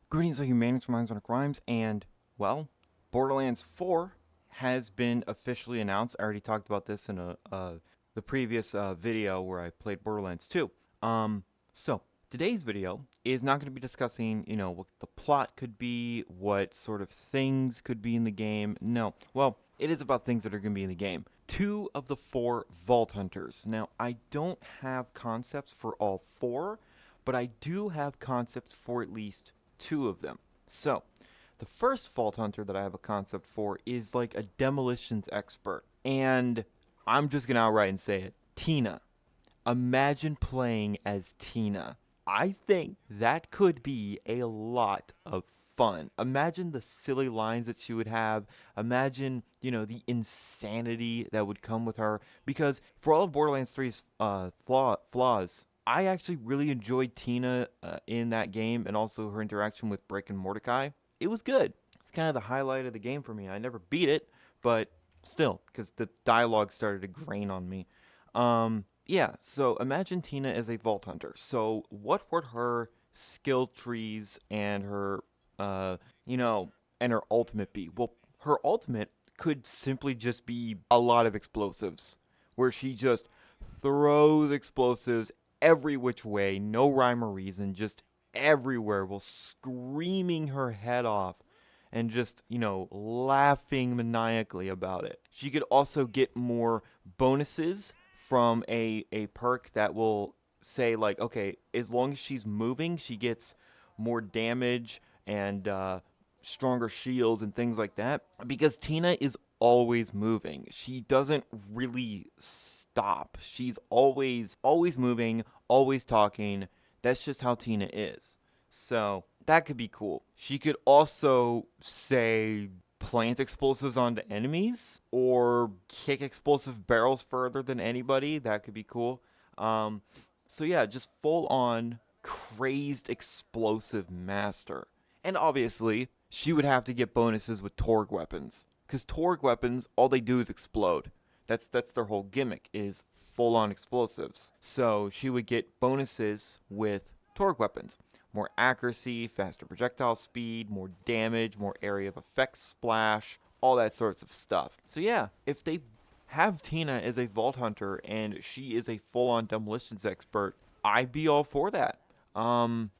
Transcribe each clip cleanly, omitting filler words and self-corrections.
Greetings, all humanities from Minds on Crimes, and, well, Borderlands 4 has been officially announced. I already talked about this in the previous video where I played Borderlands 2. So, today's video is not going to be discussing, what the plot could be, what sort of things could be in the game. No. Well, it is about things that are going to be in the game. Two of the four Vault Hunters. Now, I don't have concepts for all four, but I do have concepts for at least two of them. So, the first Vault Hunter that I have a concept for is like a demolitions expert. And I'm just going to outright and say it Tina. Imagine playing as Tina. I think that could be a lot of fun. Imagine the silly lines that she would have. Imagine, the insanity that would come with her. Because for all of Borderlands 3's flaws, I actually really enjoyed Tina in that game and also her interaction with Brick and Mordecai. It was good. It's kind of the highlight of the game for me. I never beat it, but still, because the dialogue started to grain on me. Yeah, so imagine Tina as a Vault Hunter. So, what would her skill trees and her, uh, you know, and her ultimate be? Well, her ultimate could simply just be a lot of explosives, where she just throws explosives every which way, no rhyme or reason, just everywhere, while screaming her head off and just, laughing maniacally about it. She could also get more bonuses from a perk that will say, like, okay, as long as she's moving, she gets more damage and stronger shields and things like that. Because Tina is always moving. She doesn't really stop. She's always moving, always talking. That's just how Tina is. So that could be cool. She could also say plant explosives onto enemies or kick explosive barrels further than anybody. That could be cool. Um, so yeah, just full on crazed explosive master. And obviously, she would have to get bonuses with Torg weapons. Because Torg weapons, all they do is explode. That's their whole gimmick, is full on explosives. So she would get bonuses with Torg weapons. More accuracy, faster projectile speed, more damage, more area of effect splash, all that sorts of stuff. So yeah, if they have Tina as a Vault Hunter and she is a full-on demolitions expert, I'd be all for that.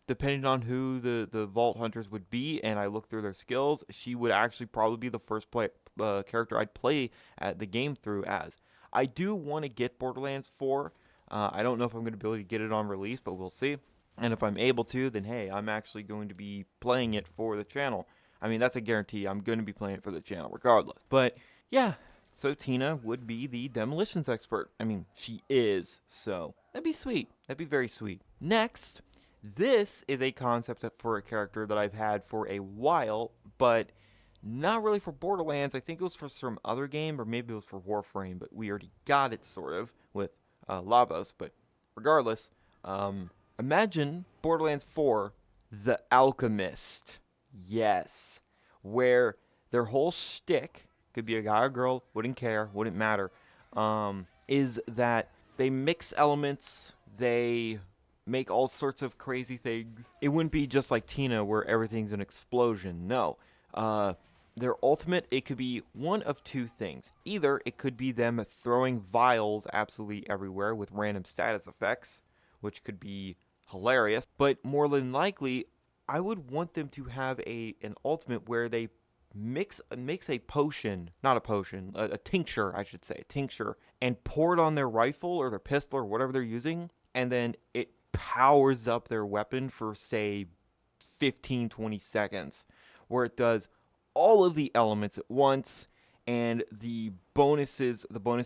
Depending on who the Vault Hunters would be, and I look through their skills, she would actually probably be the first character I'd play at the game through as. I do want to get Borderlands 4. I don't know if I'm going to be able to get it on release, but we'll see. And if I'm able to, then hey, I'm actually going to be playing it for the channel. I mean, that's a guarantee. I'm going to be playing it for the channel regardless. But yeah, so Tina would be the demolitions expert. I mean, she is, so that'd be sweet. That'd be very sweet. Next, this is a concept for a character that I've had for a while, but not really for Borderlands. I think it was for some other game, or maybe it was for Warframe, but we already got it sort of with Lavos. But regardless, imagine Borderlands 4, The Alchemist. Yes. Where their whole shtick, could be a guy or girl, wouldn't care, wouldn't matter, is that they mix elements, they make all sorts of crazy things. It wouldn't be just like Tina where everything's an explosion. No. Uh, their ultimate, it could be one of two things. Either it could be them throwing vials absolutely everywhere with random status effects, which could be hilarious, but more than likely, I would want them to have an ultimate where they mix a potion, not a potion, a tincture, I should say, a tincture, and pour it on their rifle or their pistol or whatever they're using, and then it powers up their weapon for, say, 15, 20 seconds, where it does all of the elements at once, and the bonus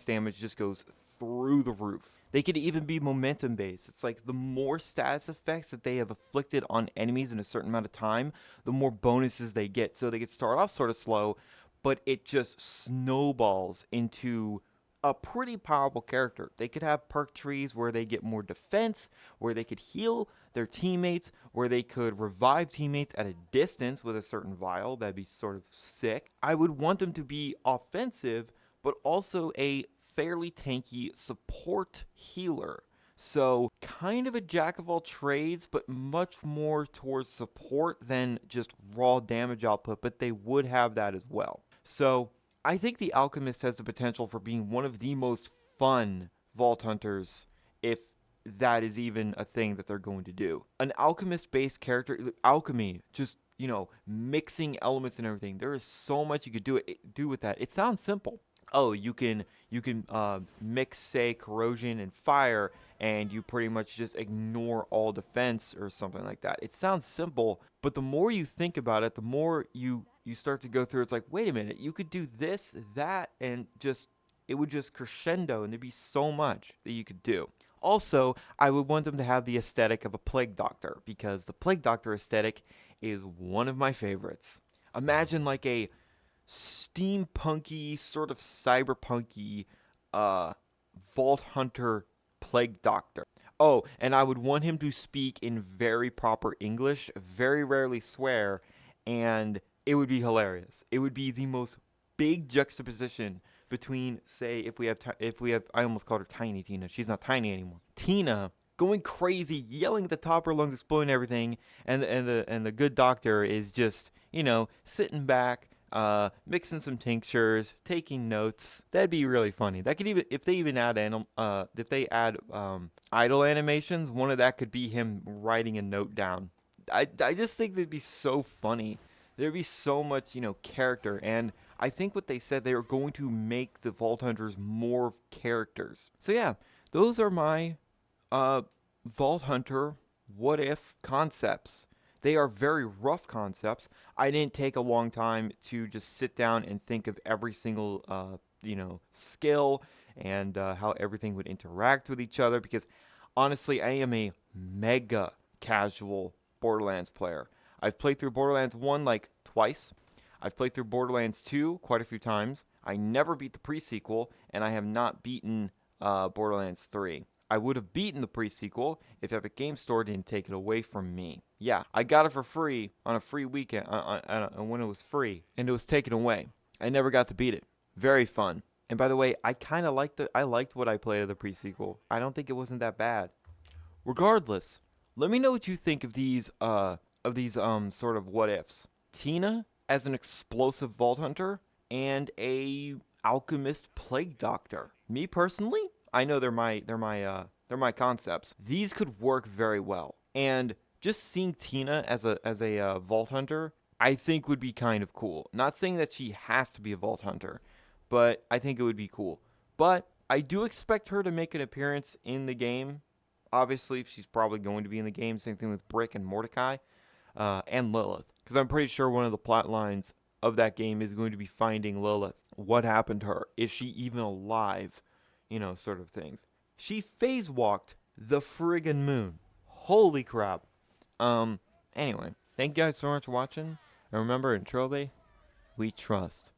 damage just goes through the roof. They could even be momentum based. It's like the more status effects that they have afflicted on enemies in a certain amount of time, the more bonuses they get. So they could start off sort of slow, but it just snowballs into a pretty powerful character. They could have perk trees where they get more defense, where they could heal their teammates, where they could revive teammates at a distance with a certain vial. That'd be sort of sick. I would want them to be offensive, but also a fairly tanky support healer. So, kind of a jack of all trades, but much more towards support than just raw damage output, but they would have that as well. So, I think the Alchemist has the potential for being one of the most fun Vault Hunters, if that is even a thing that they're going to do. An Alchemist based character, alchemy, just, mixing elements and everything. There is so much you could do with that. It sounds simple. Oh, you can mix, say, corrosion and fire, and you pretty much just ignore all defense or something like that. It sounds simple, but the more you think about it, the more you start to go through. It's like, wait a minute, you could do this, that, and just it would just crescendo, and there'd be so much that you could do. Also, I would want them to have the aesthetic of a plague doctor, because the plague doctor aesthetic is one of my favorites. Imagine like a steampunky, sort of cyberpunky uh, Vault Hunter Plague Doctor. Oh, and I would want him to speak in very proper English, very rarely swear, and it would be hilarious. It would be the most big juxtaposition between, say, if we have I almost called her Tiny Tina. She's not tiny anymore. Tina going crazy, yelling at the top of her lungs, exploding everything, and the good doctor is just sitting back, mixing some tinctures, taking notes. That'd be really funny. That could even, if they even add if they add idle animations, one of that could be him writing a note down. I just think that'd be so funny. There'd be so much character, and I think what they said, they were going to make the Vault Hunters more characters. So yeah, those are my Vault Hunter what if concepts. They are very rough concepts. I didn't take a long time to just sit down and think of every single skill and how everything would interact with each other, because honestly, I am a mega casual Borderlands player. I've played through Borderlands 1 like twice. I've played through Borderlands 2 quite a few times. I never beat the pre-sequel, and I have not beaten Borderlands 3. I would have beaten the pre-sequel if Epic Game Store didn't take it away from me. Yeah, I got it for free on a free weekend, when it was free, and it was taken away. I never got to beat it. Very fun. And by the way, I liked what I played of the pre-sequel. I don't think it wasn't that bad. Regardless, let me know what you think of these sort of what ifs. Tina as an explosive vault hunter and a alchemist plague doctor. Me personally, I know they're my concepts. These could work very well. And just seeing Tina as a vault hunter, I think would be kind of cool. Not saying that she has to be a vault hunter, but I think it would be cool. But I do expect her to make an appearance in the game. Obviously, she's probably going to be in the game. Same thing with Brick and Mordecai, and Lilith, because I'm pretty sure one of the plot lines of that game is going to be finding Lilith. What happened to her? Is she even alive? Sort of things. She phase walked the friggin' moon. Holy crap. Anyway, thank you guys so much for watching. And remember, in Trobe, we trust.